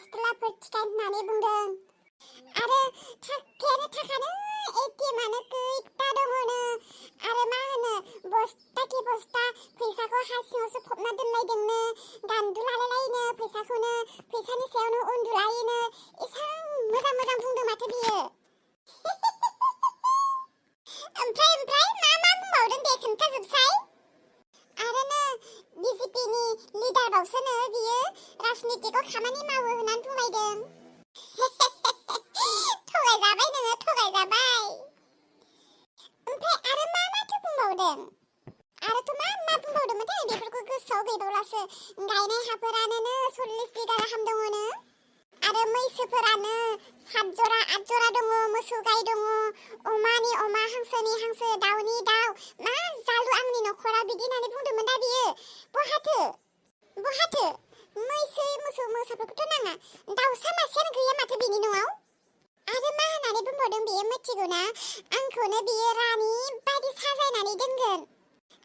सिख्लाफोर थिखाय होननानै बुंदों आरो थाखायानो थाखानो ATM-आनो गैथा दङनो आरो मा होनो बस्ताखि बस्ता फैसाखौ हा सिङावसो फबना दोनलायदोंनो गान्दु लालायलायनो फैसाखौनो फैसानि सायावनो उन्दुलायोनो एसां मोजां मोजां बुंदों माथो बियो ओमफ्राय मा बुंबावदों दे खोन्थाजोबसाय आरोनो BJP-नि लिडारबावसोनो बियो राजनितिकआव खामानि मावो होननानै बुंलायदों थगायजाबाय नोङो थगायजाबाय ओमफ्राय आरो मा माथो बुंबावदों आरोथ' मा बुंबावदोंमोनथाय बेफोरखौ गोसोआव गैबावलासो गायनाय हाफोरानो 40 बिगा गाहाम दङनो आरो मैसोफोरानो 7 जरा 8 जरा दङ मोसौ गाय दङ अमानि अमा हांसोनि हांसो दाउनि दाउ मा जालु आंनि नखरा बिदि होननानै बुंदोंमोन दा बियो बहाथो मैसो मोसौ मोसाफोरखौथ' नाङा दाउसा मासेयानो गैया माथो बिनि न'आव आरो मा होननानै बुंबावदों बियो मिथिगौना आंखौनो बियो रानि बायदि साजायनानै दोनगोन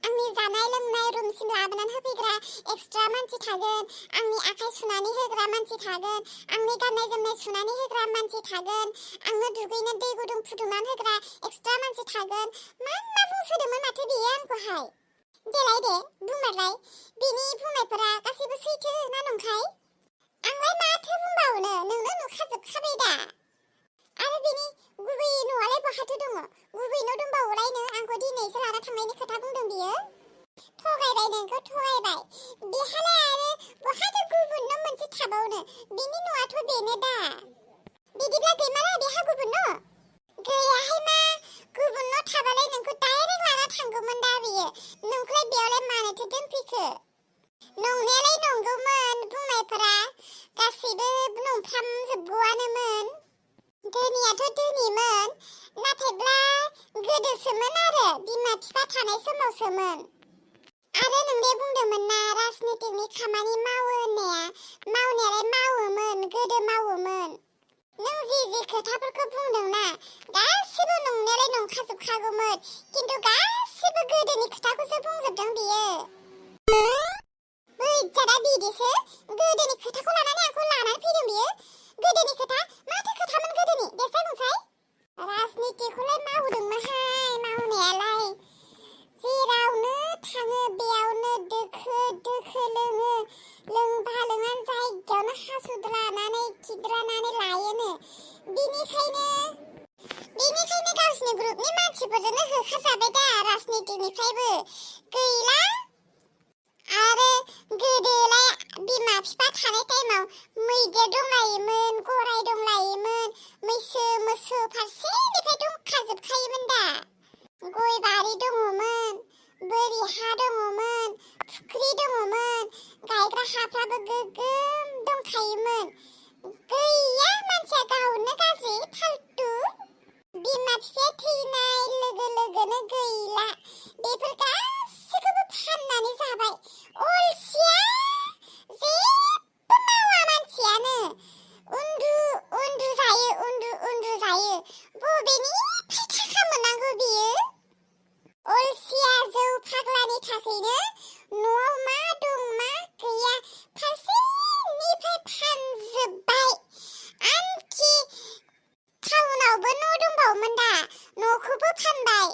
आंनि जानाय लोंनाय रुमसिम लाबोनानै होफैग्रा एक्सट्रा मानसि थागोन आंनि आखाइ सुनानै होग्रा मानसि थागोन आंनि गाननाय जोमनाय सुनानै होग्रा मानसि थागोन आंनो दुगैनो दै गुदुं फुदुंनानै होग्रा एक्सट्रा मानसि थागोन मा बुंसोदोंमोन माथो बियो आंखौहाय देलाय दे बुंमारलाय बिनि बुंनायफोरा गासैबो सैथो ना नंखाय आंलाय माथो बुंबावनो नोंनो नुखाजोबखाबाय दा आरो बिनि गुबै न'आलाय बहाथो दङ गुबै न' दंबावोलायनो आंखौ दिनैसो लाना थांनायनि खोथा बुंदों बियो थगायबाय नोंखौ थगायबाय बेहालाय आरो बहाथो गुबुन न' मोनसे थाबावनो बिनि न'आथ' बेनो दा बिदिब्ला गैमारा बेहा गुबुन न' गैयाहाय मा गुबुन न' थाबालाय नोंखौ डाइरेक्ट लाना थांगौमोन दा बियो नोंखौलाय बेयावलाय मानोथो दोनफैखो नंनायालाय नंगौमोन बुंनायफोरा गासैबो नंफ्रामजोबगौआनोमोन धोनियाथ' धोनिमोन नाथायब्ला गोदोसोमोन आरो बिमा बिफा थानाय समावसोमोन आरो नोंदे बुंदोंमोन ना राजनितिकनि खामानि मावो होननाया मावनायालाय मावोमोन गोदो मावोमोन नों जि खोथाफोरखौ बुंदोंना गासिबो नंनायालाय नंखाजोबखागौमोन खिन्थु गासिबो गोदोनि खोथाखौसो बुंजोबदों बियो बैजादा बिदिसो गोदोनि खोथाखौ लानानै आंखौ लानानै फैदों बियो गोदोनि खोथा माथो खोथामोन गोदोनि देसाय बुंसाय राजनितिखौलाय मावदोंमोनहाय मावनायालाय जेरावनो थाङो बेयावनो दोखो लोङो लोंबा लोंनानै जायगायावनो हासुद्रानानै खिद्रानानै लायोनो बेनिखायनो गावसिनि ग्रुपनि मानसिफोरजोंनो होखारजाबाय दा राजनितिनिफ्रायबो गैला आरो गोदोलाय बिमा बिफा थानाय टाइमाव मैदेर दंलायोमोन गराय दंलायोमोन मैसो मोसौ फारसेनिफ्राय दंखाजोबखायोमोन दा गय बारि दङमोन बोरि हा दङमोन फुख्रि दङमोन गायग्रा हाफ्राबो गोगोम दंखायोमोन गैया मानसिया गावनो गाज्रि फालतु बिमा बिफाया थैनाय लोगो लोगोनो गैला बेफोर गासैखौबो फाननानै जाबाय अलसिया जेबो मावा मानसियानो उन्दु जायो बबेनिफ्राय थाखा मोननांगौ बियो अलसिया जौ फाग्लानि थाखायनो न'आव मा दं मा गैया फारसेनिफ्राय फानजोब्बाय आनखि टाउनावबो न' दंबावोमोन दा न'खौबो फानबाय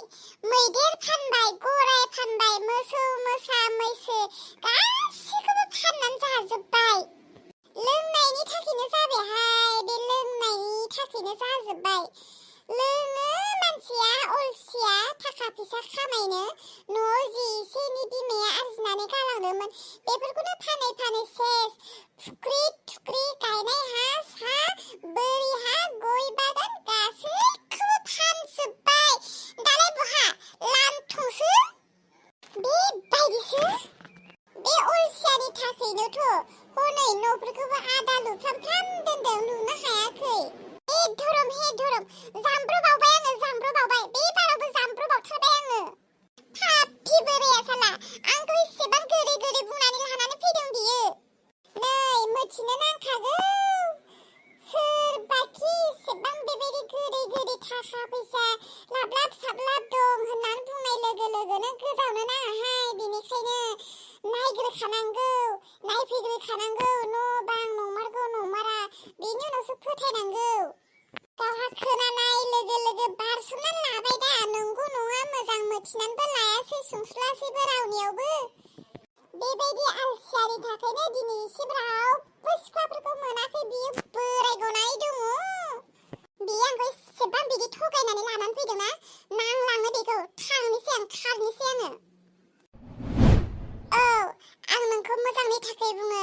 मैदेर फानबाय गराय फानबाय मोसौ मोसा मैसो गासैखौबो फाननानै जाजोब्बाय लोंनायनि थाखायनो जाबायहाय बे लोंनायनि थाखायनो जाजोब्बाय लोङो मानसिया अलसिया थाखा फैसा खामायनो न'आव जि एसे एनै बिमाया आरजिनानै गालांदोंमोन बेफोरखौनो फानै सेस फुख्रि गायनाय हा सा बोरि हा गय बागान गासैखौबो फानजोब्बाय दालाय बहा लानथंसो बेबायदिसो बे अलसियानि थाखायनोथ' हनै न'फोरखौबो आदा लुफ्रामफ्राम दोनदों लुनो हायाखै हे धरम जामब्रबावबाय बे बारावबो जामब्रबावथारबाय आङो फाफि बोराया साला आंखौ इसेबां गोरै बुंनानै लानानै फैदों बियो नै मिथिनो नांखागौ सोरबाखि इसेबां बेबायदि गोदै थाखा फैसा लाब साब्लाब दं होननानै बुंनाय लोगो लोगोनो गोजावनो नाङाहाय बेनिखायनो नायग्रोखानांगौ नायफैग्रोखानांगौ न' बां नंमारगौ नंमारा फोथायनांगौ गावहा खोनानाय लोगो लोगो बारस'नानै लाबाय दा नंगौ नङा मोजां मिथिनानैबो लायासै सोंस्लासैबो रावनियावबो बेबायदि आलसियानि थाखायनो दिनै एसेब्राबो सिख्लाफोरखौ मोनाखै बियो बोराय गनानै दङ बियो आंखौ एसेबां बिदि थगायनानै लानानै फैदोंना नांलाङो बेखौ थांनोसै आं खारनोसै आङो औ आं नोंखौ मोजांनि थाखाय बुङो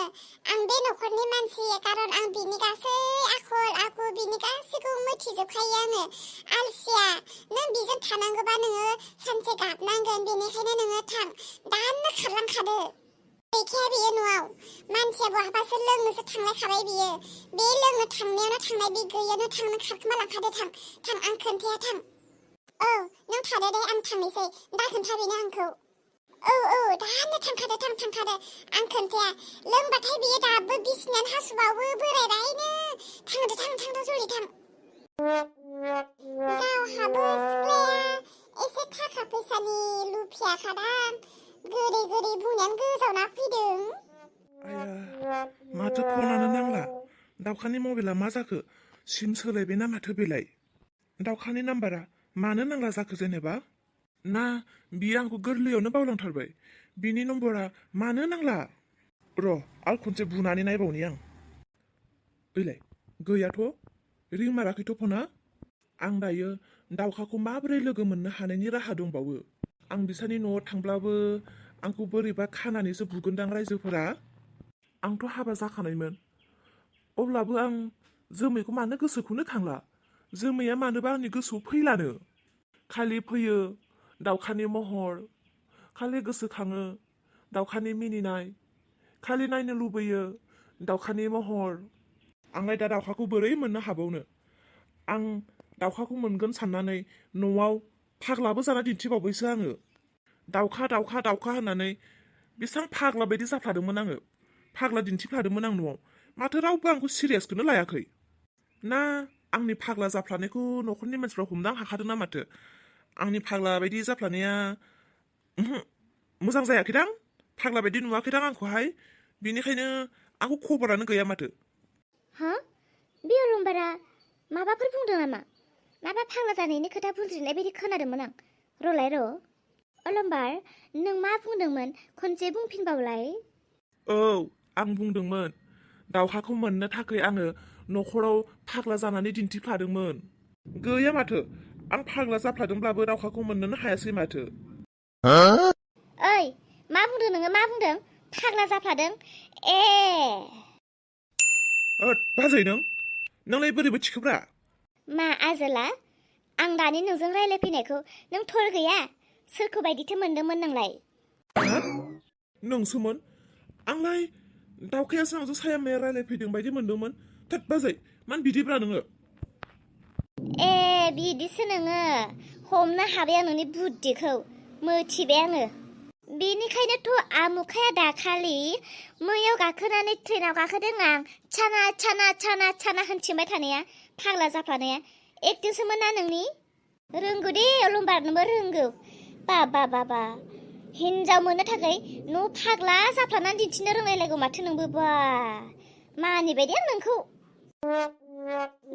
आं बे न'खरनि मानसि कारन आं बिनि गासै आखल आखु बिनि गासैखौ मिथिजोबखायो आङो आलसिया नों बिजों थानांगौबा नोङो सानसे गाबनांगोन बेनिखायनो नोङो थां दानो खारलांखादो गैखाया बियो न'आव मानसिया बहाबासो लोंनोसो थांलायखाबाय बियो बे लोंनो थांनायावनो थांनाय बे गैयानो थांनो खारखोमा लांखादो थां आं खोन्थाया थां औ नों थादो दे आं थांनोसै दा खोन्था बेनो आंखौ औ दानो थांखादो आं खोन्थाया लोंबाथाय बियो दाबो बिसिनानै हासुबावो बोरायबायनो थांदो जल्दि थां गावहाबो सिख्लाया एसे थाखा फैसानि लुफियाखादां गोदै बुंनायानो गोजावना फैदों आया माथो फनानो नांला दाउखानि मबाइला मा जाखो सिम सोलायबायना माथो बेलाय दाउखानि नाम्बारा मानो नांला जाखो जेनेबा ना बियो आंखौ गोरलैयावनो बावलांथारबाय बिनि नम्बरा मानो नांला र' आरो खनसे बुनानै नायबावनि आं ओइलाय गैयाथ' रिं माराखैथ' फना आं दायो दाउखाखौ माबोरै लोगो मोननो हानायनि राहा दंबावो आं बिसोरनि न'आव थांब्लाबो आंखौ बोरैबा खानानैसो बुगोनदां रायजोफोरा आंथ' हाबा जाखानायमोन अब्लाबो आं जोमैखौ मानो गोसोखौनो खांला जोमैया मानोबा आंनि गोसोआव फैलानो खालि फैयो दाउखानि महर खालि गोसोखाङो दाउखानि मिनिनाय खालि नायनो लुबैयो दाउखानि महर आंलाय दा दाउखाखौ बोरै मोननो हाबावनो आं दाउखाखौ मोनगोन साननानै न'आव फाग्लाबो जाना दिन्थिबावबायसो आङो दाउखा होननानै बेसेबां फाग्ला बायदि जाफ्लादोंमोन आङो फाग्ला दिन्थिफ्लादोंमोन आं न'आव माथो रावबो आंखौ सिरियासखौनो लायाखै ना आंनि फाग्ला जाफ्लानायखौ न'खरनि मानसिफ्रा हमदां हाखादों ना माथो आंनि फाग्ला बायदि जाफ्लानाया मोजां जायाखैदां फाग्ला बायदि नुवाखैदां आंखौहाय बिनिखायनो आंखौ खबरानो गैया माथो हा बे अलंबारा माबाफोर बुंदों नामा माबा फाग्ला जानायनि खोथा बुंज्रिनाय बायदि खोनादोंमोन आं रलाय र' अलंबार नों मा बुंदोंमोन खनसे बुंफिनबावलाय औ आं बुंदोंमोन दाउखाखौ मोननो थाखाय आङो न'खराव फाग्ला जानानै दिन्थिफ्लादोंमोन गैया माथो आं फाग्ला जाफ्लादोंब्लाबो दाउखाखौ मोननोनो हायासै माथो ओइ मा बुंदों नोङो मा बुंदों फाग्ला जाफ्लादों ए बाजै नोंलाय बोरैबो थिखोब्रा मा आजोला आं दानि नोंजों रायलायफैनायखौ नों थर गैया सोरखौ बायदिथो मोनदोंमोन नोंलाय नोंसोमोन आंलाय दाउखायासो आंजों सायामाया रायलायफैदों बायदि मोनदोंमोन थोद बाजै मानो बिदिब्रा नोङो ए बिदिसो नोङो हमनो हाबाय आं नोंनि बुद्धिखौ मिथिबाय आङो बेनिखायनोथ' आमुखाया दाखालि मैयाव गाखोनानै ट्रेनाव गाखोदों आं चाना होनथिंबाय थानाया फाग्ला जाफ्लानाया एकटिंसोमोन ना नोंनि रोंगौ दे अलंबारनोबो रोंगौ बाबा हिन्जाव मोननो थाखाय न' फाग्ला जाफ्लानानै दिन्थिनो रोंलायलायगौ माथो नोंबो बा मानिबाय दे नोंखौ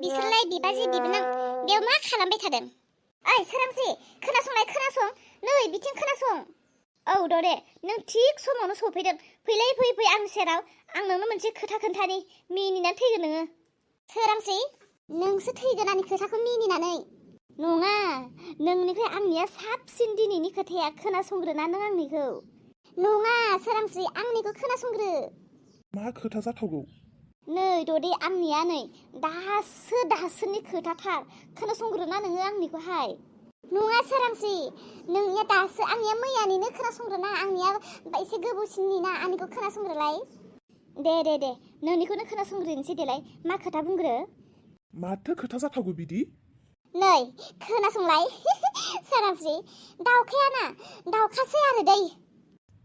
बिसोरलाय बिबाजै बिबोनां बेयाव मा खालामबाय थादों ओइ सोरांसि खोनासं नै बिथिं खोनासं औ दे नों थिग समावनो सफैदों फै आंनि सेराव आं नोंनो मोनसे खोथा खोन्थानि मिनिनानै थैगोन नोङो सोरांसि नोंसो थैगोन आंनि खोथाखौ मिनिनानै नङा नोंनिफ्राय आंनिया साबसिन दिनैनि खोथाया खोनासंग्रोना नों आंनिखौ नङा सोरांसि आंनिखौ खोनासंग्रो मा खोथा जाथावगौ नै ददे आंनिया नै दासोनि खोथाथार खोनासंग्रोना नोङो आंनिखौहाय नङा सोरांसि नोंनिया दासो आंनिया मैयानिनो खोनासंग्रोना आंनिया एसे गोबावसिननि ना आंनिखौ खोनासंग्रोलाय दे नोंनिखौनो खोनासंग्रोनोसै देलाय मा खोथा बुंग्रो माथो खोथा जाथावगौ बिदि नै खोनासंलाय सोरांसि दाउखासै आरो दै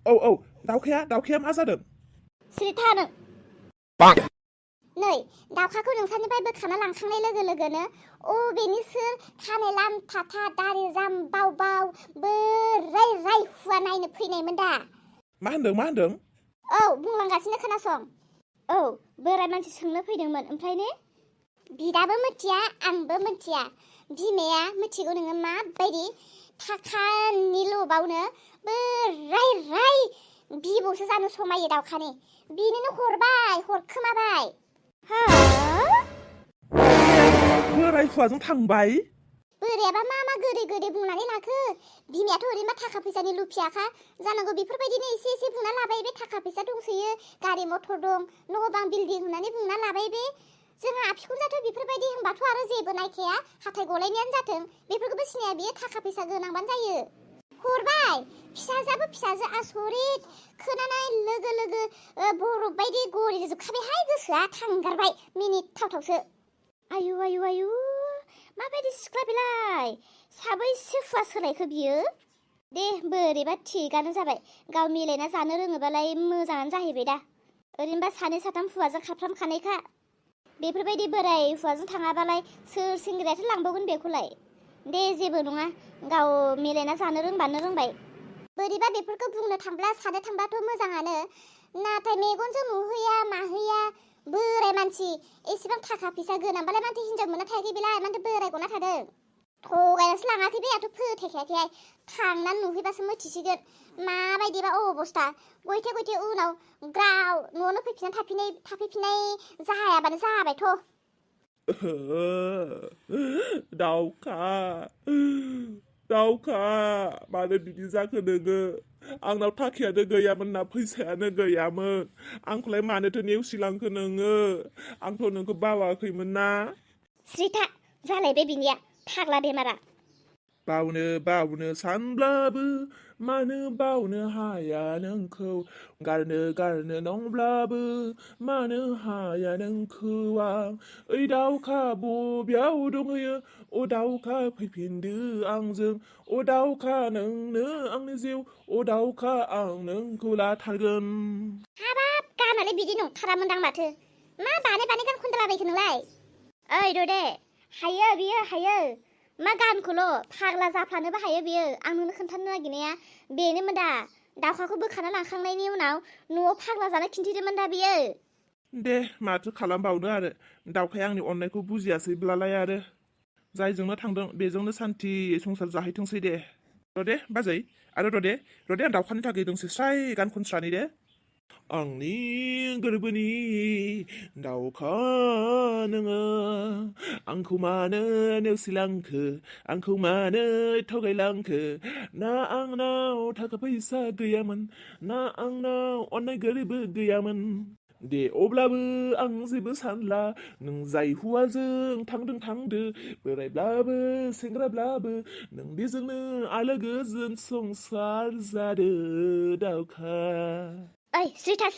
औ दाउखाया मा जादों सिरिथा नों नै दाउखाखौ नोंसानिफ्राय बोखाना लांखांनाय लोगो लोगोनो बेनि सोर खानाय लामथाथा दारि जाम बाव बोराय हुवा नायनो फैनायमोन दा मा होनदों औ बुंलांगासिनो खोनासं औ बोराय मानसि सोंनो फैदोंमोन ओमफ्राय ने बिदाबो मिथिया आंबो मिथिया बिमाया मिथिगौ नोङो माबायदि थाखानि लबावनो राय बिबौसो जानो समायो दाउखानि बिनिनो हरखोमाबाय हो बोराय हौवाजों थांबाय बोरायाबा मा गोदै बुंनानै लाखो बिमायाथ' ओरैनो थाखा फैसानि लुफियाखा जानांगौ बेफोरबायदिनो एसे बुंना लाबाय बे थाखा फैसा दंसोयो गारि मथर दं न' बां बिल्डिं होननानै बुंना लाबाय बे जोंहा आफिखुनजोआथ' बेफोरबायदि होनबाथ' आरो जेबो नायखाया हाथाय गलायनायानो जाथों बेफोरखौबो सिनाया बियो थाखा फैसा गोनांबानो जायो हरबाय फिसाजोआबो फिसाजो आसरित खोनानाय लोगो बरफ बायदि गलिजोबखाबायहाय गोसोआ थांगारबाय मिनिट थावसो आयु माबायदि सिख्ला बेलाय साबैसे हुवा सोलायखो बियो दे बोरैबा थिगानो जाबाय गाव मिलायना जानो रोङोबालाय मोजाङानो जाहैबाय दा ओरैनोबा सानै साथाम हुवाजों खाफ्रामखानायखा बेफोरबायदि बोराय हुवाजों थाङाबालाय सोर सेंग्रायाथ' लांबावगोन बेखौलाय दे जेबो नङा गाव मिलायना जानो रोंबानो रोंबाय बोरैबा बेफोरखौ बुंनो थांब्ला सानो थांबाथ' मोजाङानो नाथाय मेगनजों नुहैया माहैया बोराय मानसि एसेबां थाखा फैसा गोनांबालाय माथो हिनजाव मोनना थायाखै बेलाय माथो बोराय गना थादों थगायनासो लाङाखै बे आंथ' फोथायखायाखैहाय थांनानै नुहैबासो मिथिसिगोन माबायदिबा अबस्था गयथे उनाव ग्राव न'आवनो थाफैफिननाय जायाबानो जाबायथ' दाउखा मानो बिदि जाखो नोङो आंनाव थाखायानो गैयामोन ना फैसायानो गैयामोन आंखौलाय मानोथो नेवसिलांखो नोङो आंथ' नोंखौ बावाखैमोन ना स्रिथा जालायबाय बिनिया फाग्ला बेमारा बावनो सानब्लाबो मानो बावनो हाया नोंखौ गारनो नंब्लाबो मानो हाया नोंखौ आं ओइ दाउखा बबेयाव दंहैयो अ दाउखा फैफिनदो आंजों अ दाउखा नोंनो आंनि जिउ अ दाउखा आं नोंखौ लाथारगोन हाबाब गानालाय बिदि नंथारामोनदां माथो मा बानाय गान खनदलाबायखो नोंलाय ओइ ददे हायो बियो हायो मा गानखौल' फाग्ला जाफ्लानोबो हायो बियो आं नोंनो खोन्थानो नागिरनाया बेनोमोन दा दाउखाखौ बोखाना लांखांनायनि उनाव न'आव फाग्ला जानो खिन्थिदोंमोन दा बियो दे माथो खालामबावनो आरो दाउखाया आंनि अननायखौ बुजियासैब्लालाय आरो जायजोंनो थांदों बेजोंनो सान्थि संसार जाहैथोंसै दे रदे बाजै आरो रदे आं दाउखानि थाखाय दोंसे स्राय गान खनस्रानि दे आंनि गोरबोनि दाउखा नोङो आंखौ मानो नेवसिलांखो आंखौ मानो थगायलांखो ना आंनाव थाखा फैसा गैयामोन ना आंनाव अननाय गोरबो गैयामोन दे अब्लाबो आं जेबो सानला नों जाय हौवाजों थांदो बोरायब्लाबो सेंग्राब्लाबो नों बेजोंनो आलो गोजोन संसार जादो दाउखा ओइ स्रिथा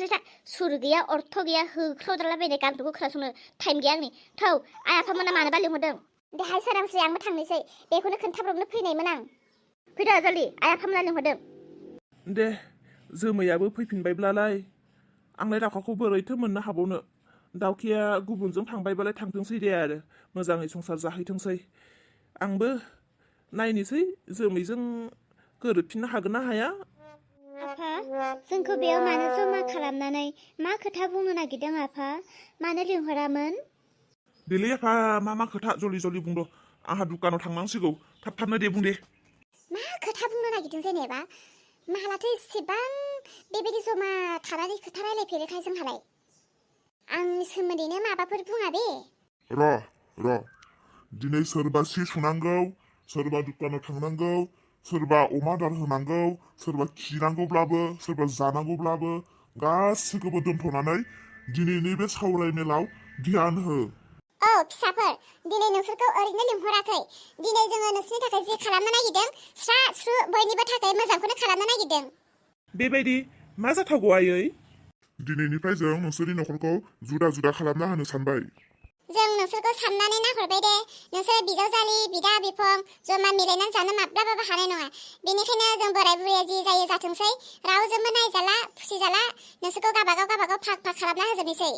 सुर गैया अर्थ गैया होख्रावद्रालाबायनाय गानफोरखौ खोनासंनो टाइम गैया आंनि थौ आइ आफामोना मानोबा लिंहरदों देहाय सोरांस्रि आंबो थांनोसै बेखौनो खोन्थाब्रबनो फैनायमोन आं फैदो जल्दि आइ आफामोना लिंहरदों दे जोमैयाबो फैफिनबायब्लालाय आंलाय दाउखाखौ बोरैथो मोननो हाबावनो दाउखाया गुबुनजों थांबायबालाय थांथोंसै दे आरो मोजाङै संसार जाहैथोंसै आंबो नायनोसै जोमैजों गोरोबफिननो हागोन ना हाया आफा जोंखौ बेयाव मानो जमा खालामनानै मा खोथा बुंनो नागिरदों आफा मानो लिंहरामोन देलै आफा मा खोथा जलदि बुंद' आंहा दुकानाव थांनांसिगौ थाबनो दे बुं दे मा खोथा बुंनो नागिरदों जेनेबा मालाथो इसेबां बेबायदि जमा थानानै खोथा रायलायफेरोखाय जोंहालाय आंनि सोमोन्दैनो माबाफोर बुङा बे र' दिनै सोरबा सि सुनांगौ सोरबा दुकानाव थांनांगौ सोरबा अमा आदार होनांगौ सोरबा खिनांगौब्लाबो सोरबा जानांगौब्लाबो गासैखौबो दोनथ'नानै दिनैनि बे सावरायमेलाव ध्यान हो औ फिसाफोर दिनै नोंसोरखौ ओरैनो लिंहराखै दिनै जोङो नोंसोरनि थाखाय जे खालामनो नागिरदों स्रा स्रु बयनिबो थाखाय मोजांखौनो खालामनो नागिरदों बेबायदि मा जाथावगौ आयै दिनैनिफ्राय जों नोंसोरनि नखरखौ जुदा खालामना होनो सानबाय जों नोंसोरखौ साननानै नाहरबाय दे नोंसोर बिजावजालि बिदा बिफं जमा मिलायनानै जानो माब्लाबाबो हानाय नङा बेनिखायनो जों बोराय बुरैया जि जायो जाथोंसै रावजोंबो नायजाला फुसिजाला नोंसोरखौ गाबागाव भाग खालामना होजोबनोसै